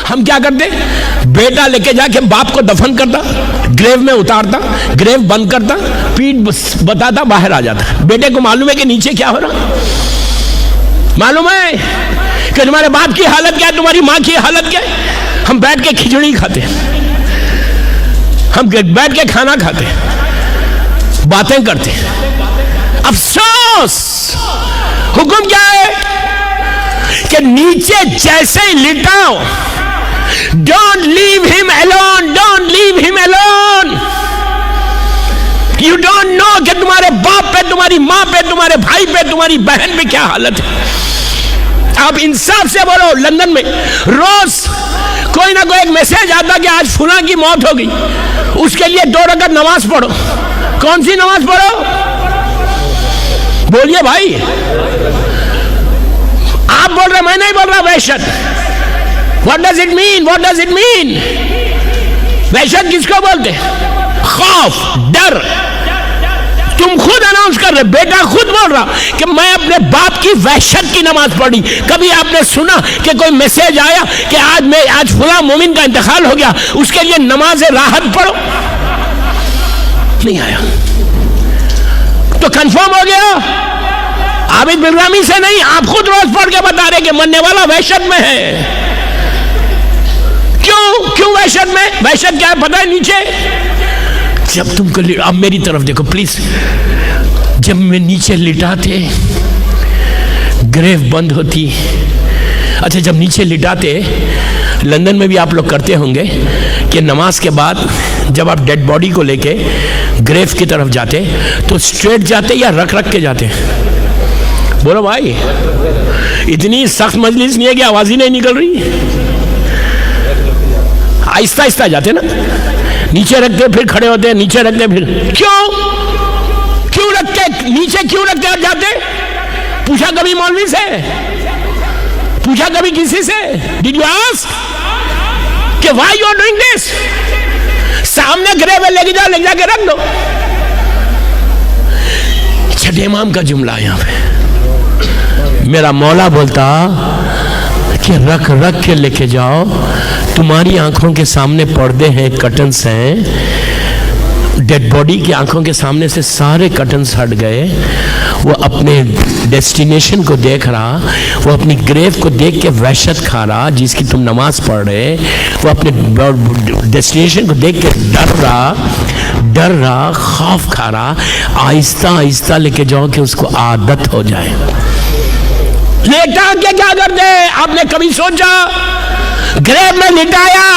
हम क्या करते, बेटा लेके जाके बाप को दफन करता, ग्रेव में उतारता, ग्रेव बंद करता, पीठ बताता, बाहर आ जाता। बेटे को मालूम है कि नीचे क्या हो रहा, मालूम है कि तुम्हारे बाप की हालत क्या है, तुम्हारी माँ की हालत क्या है। हम बैठ के खिचड़ी खाते, हम बैठ के खाना खाते, बातें करते। अफसोस, हुक्म क्या है कि नीचे जैसे ही लिटाओ, don't leave him alone, don't leave him alone. You don't know कि तुम्हारे बाप पे, तुम्हारी माँ पे, तुम्हारे भाई पे, तुम्हारी बहन पे क्या हालत है। आप इंसाफ से बोलो, लंदन में रोज कोई ना कोई एक मैसेज आता कि आज फुला की मौत हो गई, उसके लिए 2 रकात नमाज पढ़ो। कौन सी नमाज पढ़ो, बोलिए भाई। आप बोल रहे, मैं नहीं बोल रहा। वहशत, what does it mean, what does it mean? वहशत किसको बोलते? खौफ, डर। तुम खुद अनाउंस कर रहे, बेटा खुद बोल रहा कि मैं अपने बाप की वहशत की नमाज पढ़ी। कभी आपने सुना कि कोई मैसेज आया कि आज फुला मोमिन का इंतकाल हो गया, उसके लिए नमाज राहत पढ़ो? नहीं आया। तो कंफर्म हो गया, आबिद बिलरामी से नहीं, आप खुद रोज पढ़ के बता रहे कि मरने वाला वहशत में है। क्यों वहशत में? वहशत क्या है पता है? नीचे जब तुमको, अब मेरी तरफ देखो प्लीज, जब मैं नीचे लिटाते, ग्रेव बंद होती। अच्छा, जब नीचे लिटाते, लंदन में भी आप लोग करते होंगे कि नमाज के बाद जब आप डेड बॉडी को लेके ग्रेव की तरफ जाते तो स्ट्रेट जाते या रख रख के जाते? बोलो भाई, इतनी सख्त मजलिस नहीं है कि आवाज ही नहीं निकल रही। आहिस्ता आहिस्ता जाते ना, नीचे रखते फिर खड़े होते, नीचे रखते फिर। क्यों रखते, नीचे क्यों रखते जाते? पूछा कभी मौलवी से? पूछा कभी किसी से? डिड यू आस्क कि why you are doing this? सामने ग्रेव लेके जाओ, ले जाके रख दो। छठे इमाम का जुमला यहां पे, मेरा मौला बोलता कि रख रख के लेके जाओ, तुम्हारी आंखों के सामने पर्दे हैं, कर्टन्स हैं, डेड बॉडी की आंखों के सामने से सारे कर्टन्स हट गए। वो अपने डेस्टिनेशन को देख रहा, वो अपनी ग्रेव को देख के वहशत खा रहा जिसकी तुम नमाज पढ़ रहे, वो अपने डेस्टिनेशन को देख के डर रहा, खौफ खा रहा। आहिस्ता आहिस्ता लेके जाओ कि उसको आदत हो जाए। लेटा के क्या करते? आपने कभी सोचा? ग्रेव में लिटाया,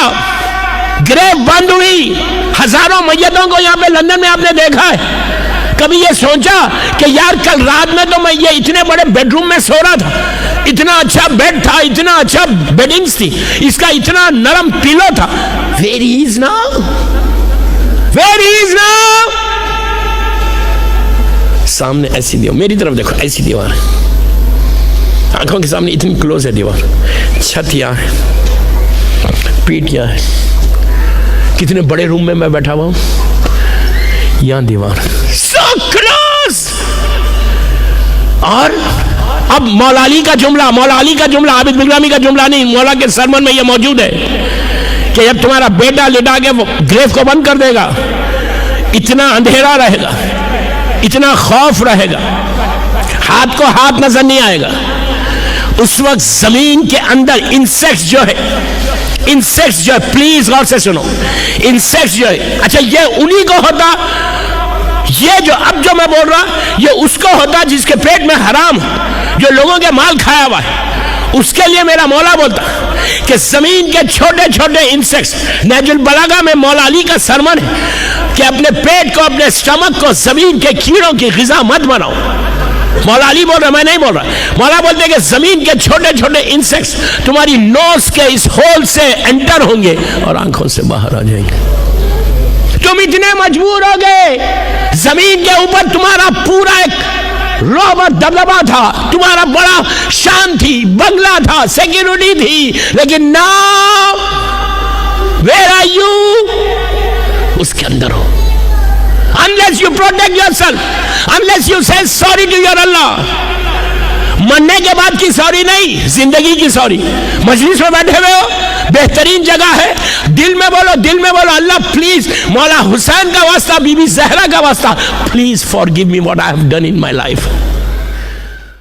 ग्रेव बंद हुई, हजारों मैयतों को यहां पे लंदन में आपने देखा है। कभी ये सोचा कि यार कल रात में तो मैं ये इतने बड़े बेडरूम में सो रहा था, इतना अच्छा बेड था, इतना अच्छा बेडिंग्स थी, इसका इतना नरम पिलो था। Where he is now, where he is now? सामने ऐसी दीवार, मेरी तरफ देखो, ऐसी दीवार है, आंखों के सामने इतनी क्लोज है दीवार, छत यहाँ है, पीठ यहाँ है, कितने बड़े रूम में मैं बैठा हुआ हूं, यहाँ दीवार, so close। और अब मौला अली का जुमला, आबिद बिलरामी का जुमला नहीं, मौला के सरमन में यह मौजूद है कि जब तुम्हारा बेटा लिटा के वो ग्रेव को बंद कर देगा, इतना अंधेरा रहेगा, इतना खौफ रहेगा, हाथ को हाथ नजर नहीं आएगा। उस वक्त जमीन के अंदर इंसेक्ट्स जो है, प्लीज गौर से सुनो, इंसेक्ट्स जो है, अच्छा ये उन्हीं को होता, ये जो अब जो मैं बोल रहा, ये उसको होता जिसके पेट में हराम, जो लोगों के माल खाया हुआ है, उसके लिए मेरा मौला बोलता कि जमीन के छोटे छोटे इंसेक्ट्स, नहजुल बलागा में मौला अली का सरमन है कि अपने पेट को, अपने स्टमक को जमीन के कीड़ों की ग़िज़ा मत बनाओ। मौला अली बोल रहा, मैं नहीं बोल रहा। मौला बोलते हैं कि जमीन के छोटे छोटे इंसेक्ट्स तुम्हारी नोज के इस होल से एंटर होंगे और आंखों से बाहर आ जाएंगे। तुम इतने मजबूर हो गए, जमीन के ऊपर तुम्हारा पूरा एक रोब दबदबा था, तुम्हारा बड़ा शान थी, बंगला था, सिक्योरिटी थी, लेकिन नाउ वेयर आर यू? उसके अंदर हो। Unless you protect yourself, unless you say sorry to your Allah, मरने के बाद की सॉरी नहीं, जिंदगी की सॉरी। मजलिस में बैठे हुए हो, बेहतरीन जगह है। दिल में बोलो, दिल में बोलो, अल्लाह प्लीज, मौला हुसैन का वास्ता, बीबी जहरा का वास्ता, please forgive me what I have done in my life.